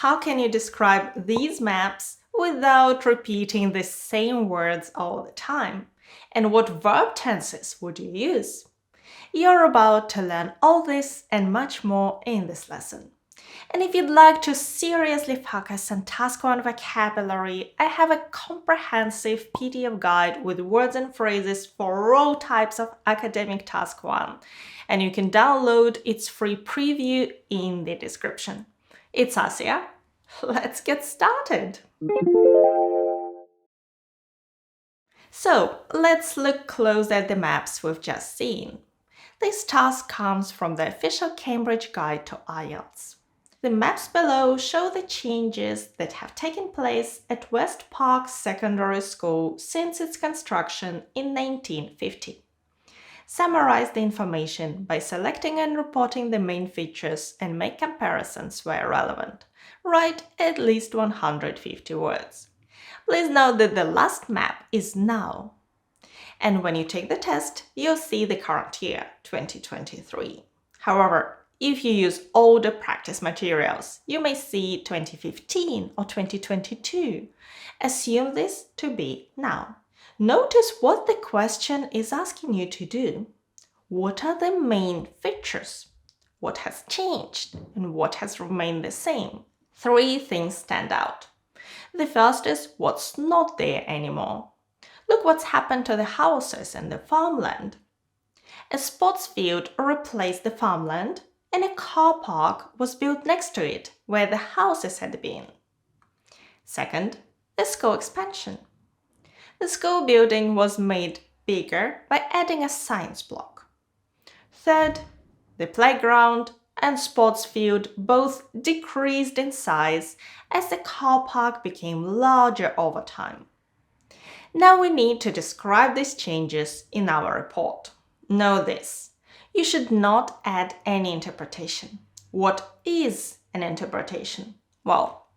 How can you describe these maps without repeating the same words all the time? And what verb tenses would you use? You're about to learn all this and much more in this lesson. And if you'd like to seriously focus on Task 1 vocabulary, I have a comprehensive PDF guide with words and phrases for all types of academic Task 1. And you can download its free preview in the description. It's Asia. Let's get started. So let's look close at the maps we've just seen. This task comes from the official Cambridge Guide to IELTS. The maps below show the changes that have taken place at West Park Secondary School since its construction in 1950. Summarize the information by selecting and reporting the main features and make comparisons where relevant. Write at least 150 words. Please note that the last map is now. And when you take the test, you'll see the current year, 2023. However, if you use older practice materials, you may see 2015 or 2022. Assume this to be now. Notice what the question is asking you to do. What are the main features? What has changed and what has remained the same? 3 things stand out. The first is what's not there anymore. Look what's happened to the houses and the farmland. A sports field replaced the farmland, and a car park was built next to it where the houses had been. Second, the school expansion. The school building was made bigger by adding a science block. Third, the playground and sports field both decreased in size as the car park became larger over time. Now we need to describe these changes in our report. Know this: you should not add any interpretation. What is an interpretation? Well,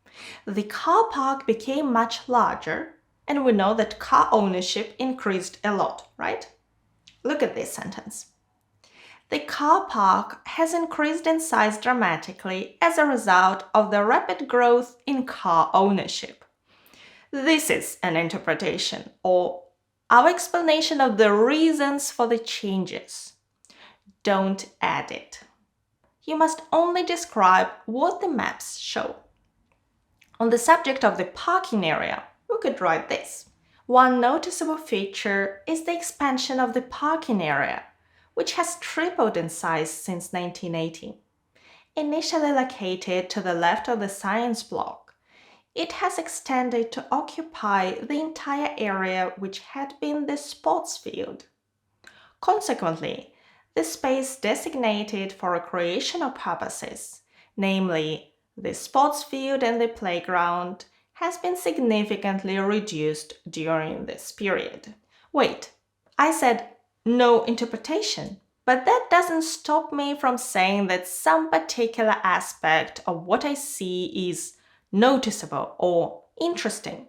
the car park became much larger, and we know that car ownership increased a lot, right? Look at this sentence. The car park has increased in size dramatically as a result of the rapid growth in car ownership. This is an interpretation, or our explanation of the reasons for the changes. Don't add it. You must only describe what the maps show. On the subject of the parking area, we could write this. One noticeable feature is the expansion of the parking area, which has tripled in size since 1980. Initially located to the left of the science block, it has extended to occupy the entire area which had been the sports field. Consequently, the space designated for recreational purposes, namely the sports field and the playground, has been significantly reduced during this period. Wait, I said no interpretation, but that doesn't stop me from saying that some particular aspect of what I see is noticeable or interesting.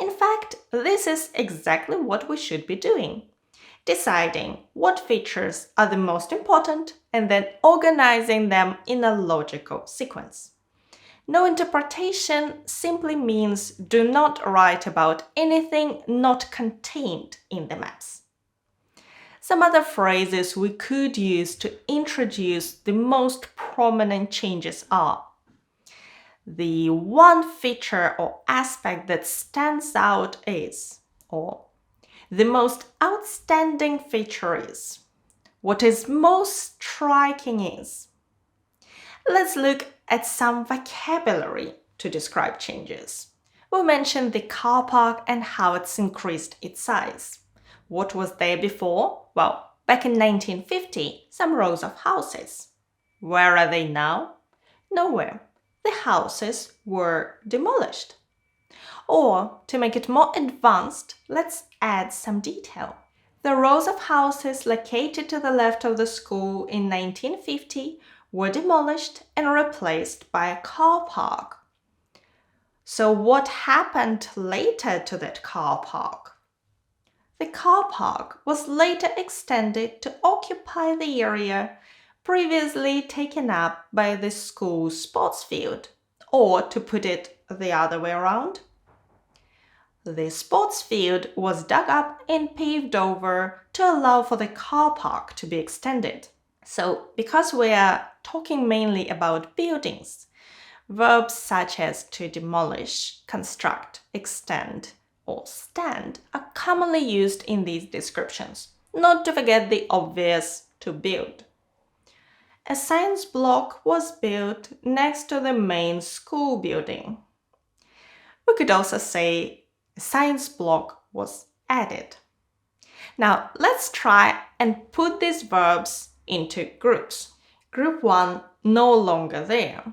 In fact, this is exactly what we should be doing. Deciding what features are the most important and then organizing them in a logical sequence. No interpretation simply means do not write about anything not contained in the maps. Some other phrases we could use to introduce the most prominent changes are: the one feature or aspect that stands out is, or the most outstanding feature is, what is most striking is. Let's look at some vocabulary to describe changes. We mentioned the car park and how it's increased its size. What was there before? Well, back in 1950, some rows of houses. Where are they now? Nowhere. The houses were demolished. Or, to make it more advanced, let's add some detail. The rows of houses located to the left of the school in 1950 were demolished and replaced by a car park. So what happened later to that car park? The car park was later extended to occupy the area previously taken up by the school's sports field, Or to put it the other way around, the sports field was dug up and paved over to allow for the car park to be extended. So, because we are talking mainly about buildings, verbs such as to demolish, construct, extend, or stand are commonly used in these descriptions, not to forget the obvious to build. A science block was built next to the main school building. We could also say a science block was added. Now, let's try and put these verbs into groups. Group 1, no longer there.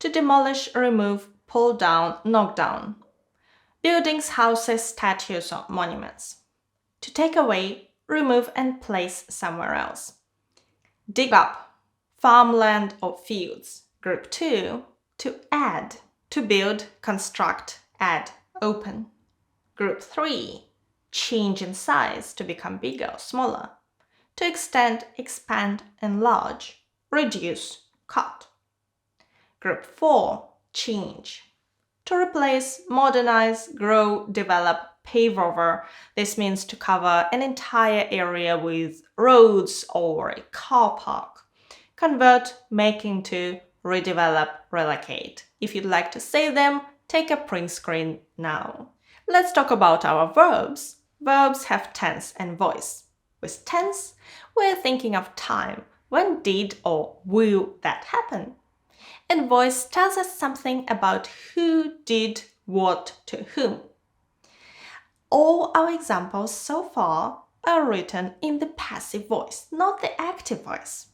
To demolish, remove, pull down, knock down. Buildings, houses, statues, or monuments. To take away, remove, and place somewhere else. Dig up, farmland or fields. Group 2, to add. To build, construct, add, open. Group 3, change in size to become bigger or smaller. To extend, expand, enlarge, reduce, cut. Group 4, change. To replace, modernize, grow, develop, pave over. This means to cover an entire area with roads or a car park. Convert, make into, redevelop, relocate. If you'd like to say them, take a print screen now. Let's talk about our verbs. Verbs have tense and voice. With tense, we're thinking of time. When did or will that happen? And voice tells us something about who did what to whom. All our examples so far are written in the passive voice, not the active voice.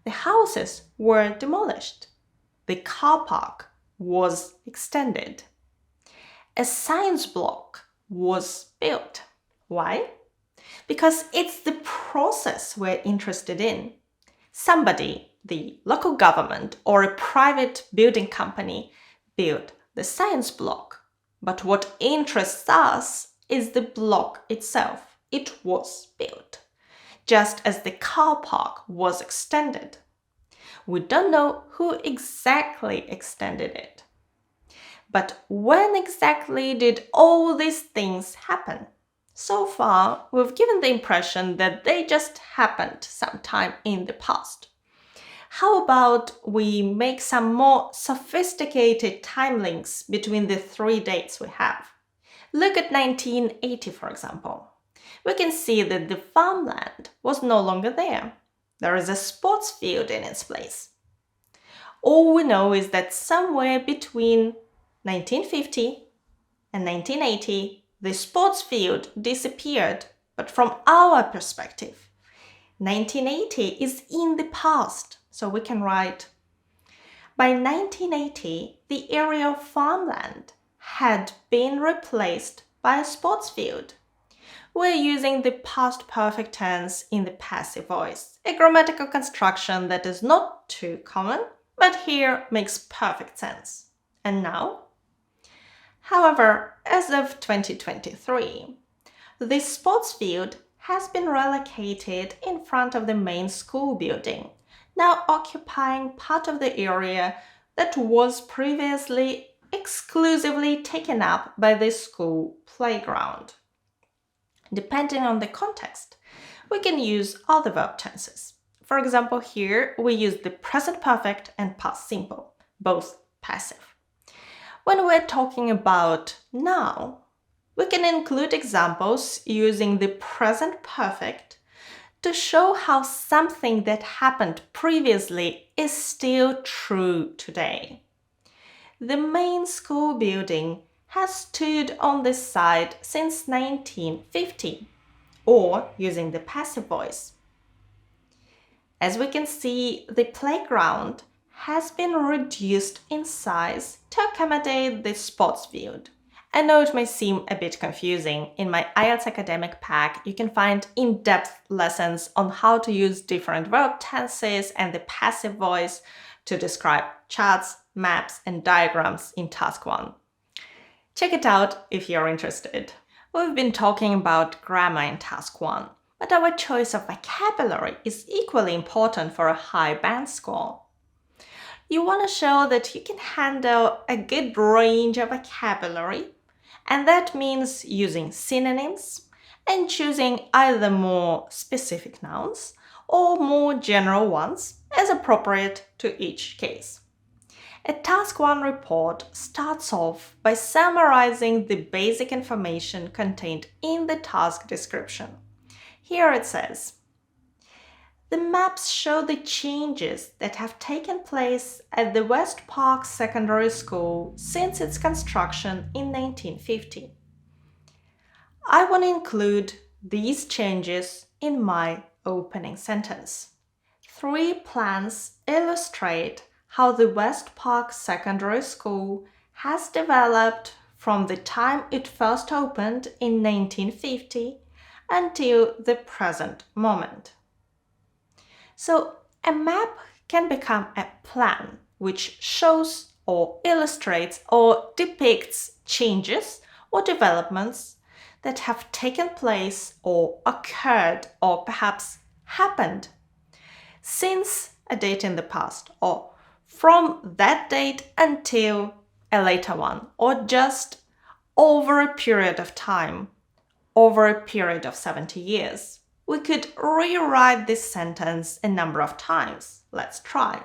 The houses were demolished. The car park was extended. A science block was built. Why? Because it's the process we're interested in. Somebody, the local government or a private building company, built the science block. But what interests us is the block itself. It was built, just as the car park was extended. We don't know who exactly extended it. But when exactly did all these things happen? So far, we've given the impression that they just happened sometime in the past. How about we make some more sophisticated time links between the three dates we have? Look at 1980, for example. We can see that the farmland was no longer there. There is a sports field in its place. All we know is that somewhere between 1950 and 1980, the sports field disappeared, but from our perspective, 1980 is in the past, so we can write, by 1980, the area of farmland had been replaced by a sports field. We're using the past perfect tense in the passive voice, a grammatical construction that is not too common, but here makes perfect sense. And now? However, as of 2023, the sports field has been relocated in front of the main school building, now occupying part of the area that was previously exclusively taken up by the school playground. Depending on the context, we can use other verb tenses. For example, here we use the present perfect and past simple, both passive. When we're talking about now, we can include examples using the present perfect to show how something that happened previously is still true today. The main school building has stood on this site since 1950, or using the passive voice. As we can see, the playground has been reduced in size to accommodate the sports field. I know it may seem a bit confusing. In my IELTS academic pack, you can find in-depth lessons on how to use different verb tenses and the passive voice to describe charts, maps, and diagrams in Task 1. Check it out if you're interested. We've been talking about grammar in Task 1, but our choice of vocabulary is equally important for a high band score. You want to show that you can handle a good range of vocabulary, and that means using synonyms and choosing either more specific nouns or more general ones as appropriate to each case. A Task 1 report starts off by summarizing the basic information contained in the task description. Here it says, the maps show the changes that have taken place at the West Park Secondary School since its construction in 1950. I want to include these changes in my opening sentence. 3 plans illustrate how the West Park Secondary School has developed from the time it first opened in 1950 until the present moment. So, a map can become a plan which shows or illustrates or depicts changes or developments that have taken place or occurred or perhaps happened since a date in the past, or from that date until a later one, or just over a period of time, over a period of 70 years. We could rewrite this sentence a number of times. Let's try.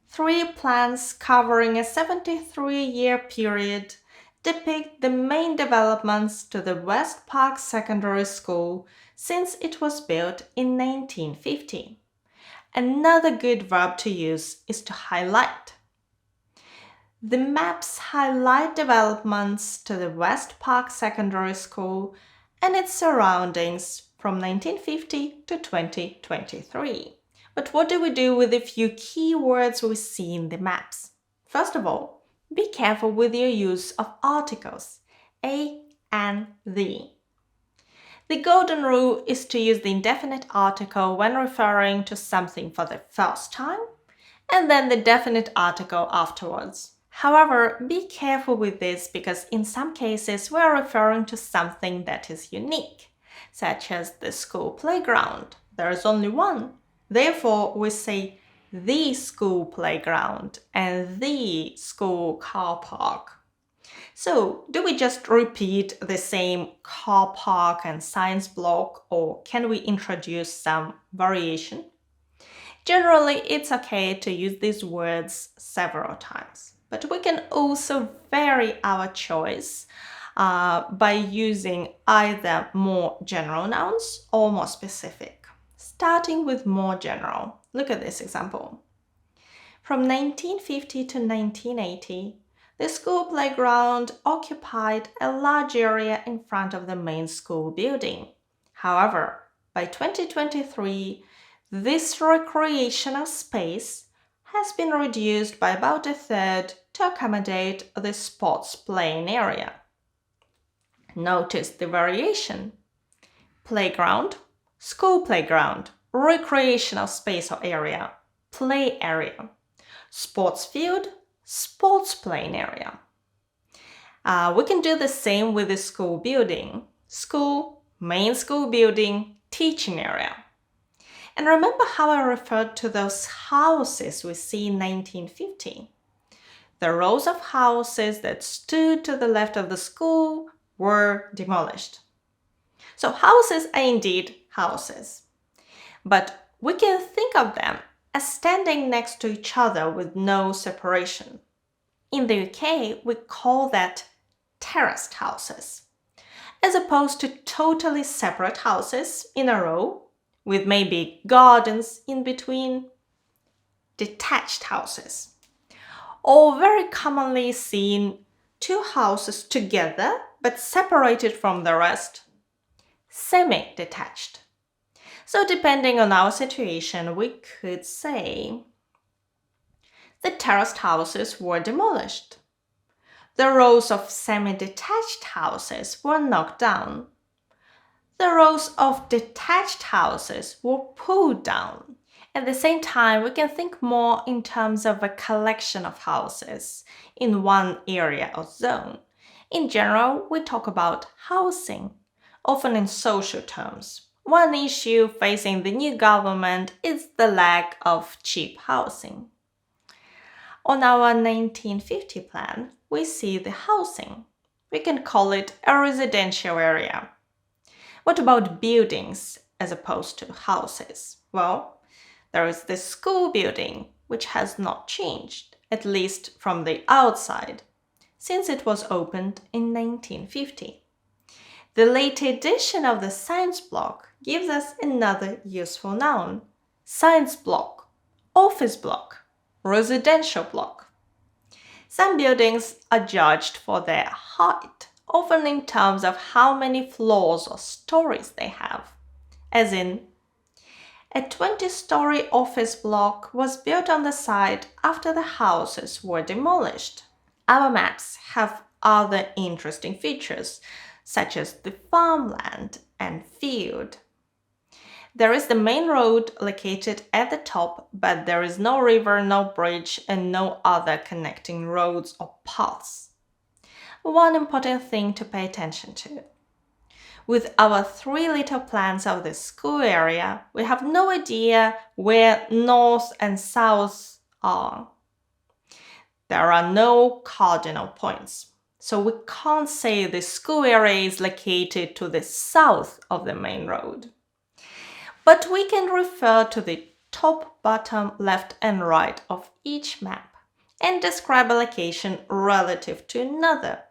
3 plans covering a 73-year period depict the main developments to the West Park Secondary School since it was built in 1950. Another good verb to use is to highlight. The maps highlight developments to the West Park Secondary School and its surroundings from 1950 to 2023. But what do we do with the few key words we see in the maps? First of all, be careful with your use of articles, a and the. The golden rule is to use the indefinite article when referring to something for the first time, and then the definite article afterwards. However, be careful with this because in some cases we are referring to something that is unique, such as the school playground. There is only one. Therefore, we say the school playground and the school car park. So, do we just repeat the same car park and science block, or can we introduce some variation? Generally, it's okay to use these words several times, but we can also vary our choice by using either more general nouns or more specific. Starting with more general, look at this example. From 1950 to 1980, the school playground occupied a large area in front of the main school building. However, by 2023, this recreational space has been reduced by about a third to accommodate the sports playing area. Notice the variation. Playground, school playground, recreational space or area, play area. Sports field, sports playing area. We can do the same with the school building. School, main school building, teaching area. And remember how I referred to those houses we see in 1950? The rows of houses that stood to the left of the school were demolished. So houses are indeed houses, but we can think of them as standing next to each other with no separation. In the UK, we call that terraced houses, as opposed to totally separate houses in a row with maybe gardens in between. Detached houses, or very commonly seen 2 houses together but separated from the rest. Semi-detached. So depending on our situation, we could say the terraced houses were demolished. The rows of semi-detached houses were knocked down. The rows of detached houses were pulled down. At the same time, we can think more in terms of a collection of houses in one area or zone. In general, we talk about housing, often in social terms. One issue facing the new government is the lack of cheap housing. On our 1950 plan, we see the housing. We can call it a residential area. What about buildings as opposed to houses? Well, there is the school building, which has not changed, at least from the outside, since it was opened in 1950. The late addition of the science block gives us another useful noun: science block, office block, residential block. Some buildings are judged for their height, often in terms of how many floors or stories they have. As in, a 20-story office block was built on the site after the houses were demolished. Our maps have other interesting features, such as the farmland and field. There is the main road located at the top, but there is no river, no bridge, and no other connecting roads or paths. One important thing to pay attention to. With our 3 little plans of the school area, we have no idea where north and south are. There are no cardinal points, so we can't say the school area is located to the south of the main road. But we can refer to the top, bottom, left, and right of each map and describe a location relative to another,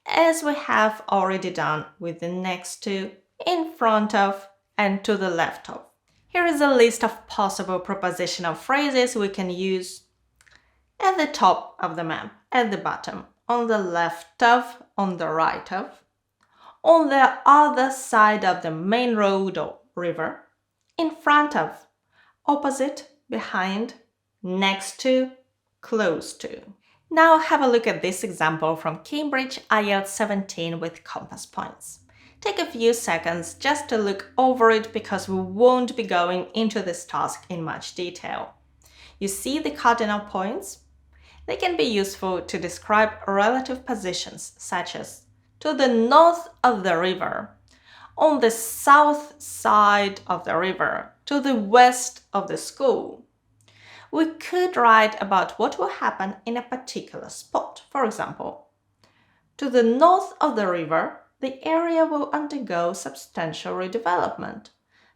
as we have already done with the next two: in front of and to the left of. Here is a list of possible prepositional phrases we can use: at the top of the map, at the bottom, on the left of, on the right of, on the other side of the main road or river, in front of, opposite, behind, next to, close to. Now have a look at this example from Cambridge IELTS 17 with compass points. Take a few seconds just to look over it because we won't be going into this task in much detail. You see the cardinal points? They can be useful to describe relative positions, such as to the north of the river, on the south side of the river, to the west of the school. We could write about what will happen in a particular spot. For example, to the north of the river, the area will undergo substantial redevelopment.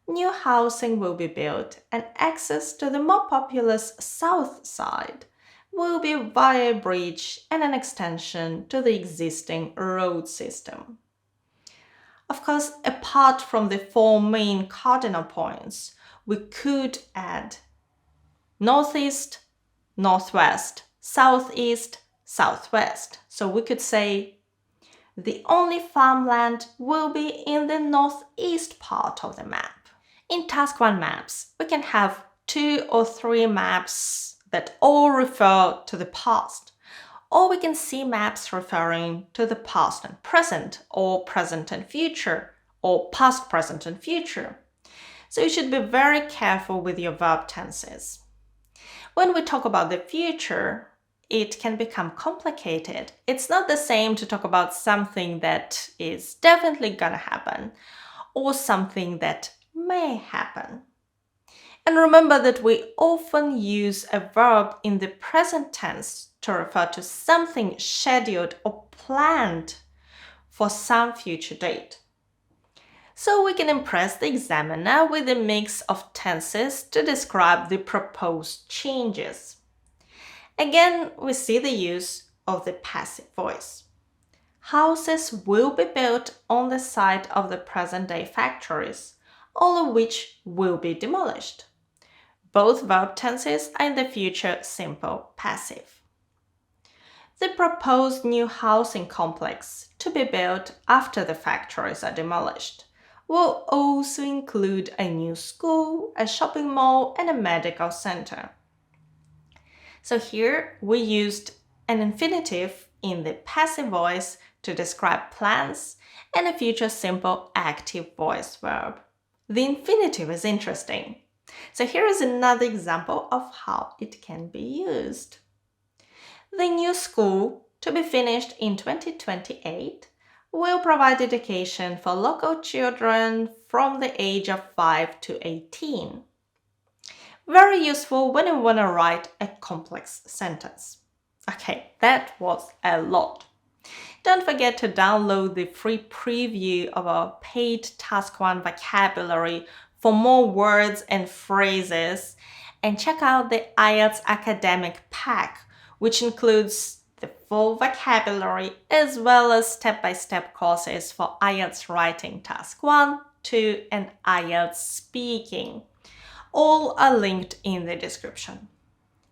New housing will be built, and access to the more populous south side will be via a bridge and an extension to the existing road system. Of course, apart from the 4 main cardinal points, we could add northeast, northwest, southeast, southwest. So we could say the only farmland will be in the northeast part of the map. In Task 1 maps, we can have 2 or 3 maps that all refer to the past, or we can see maps referring to the past and present, or present and future, or past, present, and future. So you should be very careful with your verb tenses. When we talk about the future, it can become complicated. It's not the same to talk about something that is definitely gonna happen or something that may happen. And remember that we often use a verb in the present tense to refer to something scheduled or planned for some future date. So we can impress the examiner with a mix of tenses to describe the proposed changes. Again, we see the use of the passive voice. Houses will be built on the site of the present-day factories, all of which will be demolished. Both verb tenses are in the future simple passive. The proposed new housing complex to be built after the factories are demolished will also include a new school, a shopping mall, and a medical center. So here we used an infinitive in the passive voice to describe plans and a future simple active voice verb. The infinitive is interesting. So here is another example of how it can be used. The new school, to be finished in 2028, will provide education for local children from the age of 5 to 18. Very useful when you want to write a complex sentence. Okay, that was a lot. Don't forget to download the free preview of our paid Task 1 vocabulary for more words and phrases, and check out the IELTS academic pack, which includes the full vocabulary as well as step-by-step courses for IELTS writing Task 1, 2, and IELTS speaking. All are linked in the description.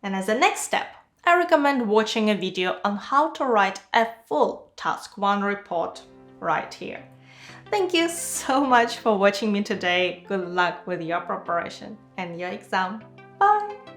And as a next step, I recommend watching a video on how to write a full Task 1 report right here. Thank you so much for watching me today. Good luck with your preparation and your exam. Bye!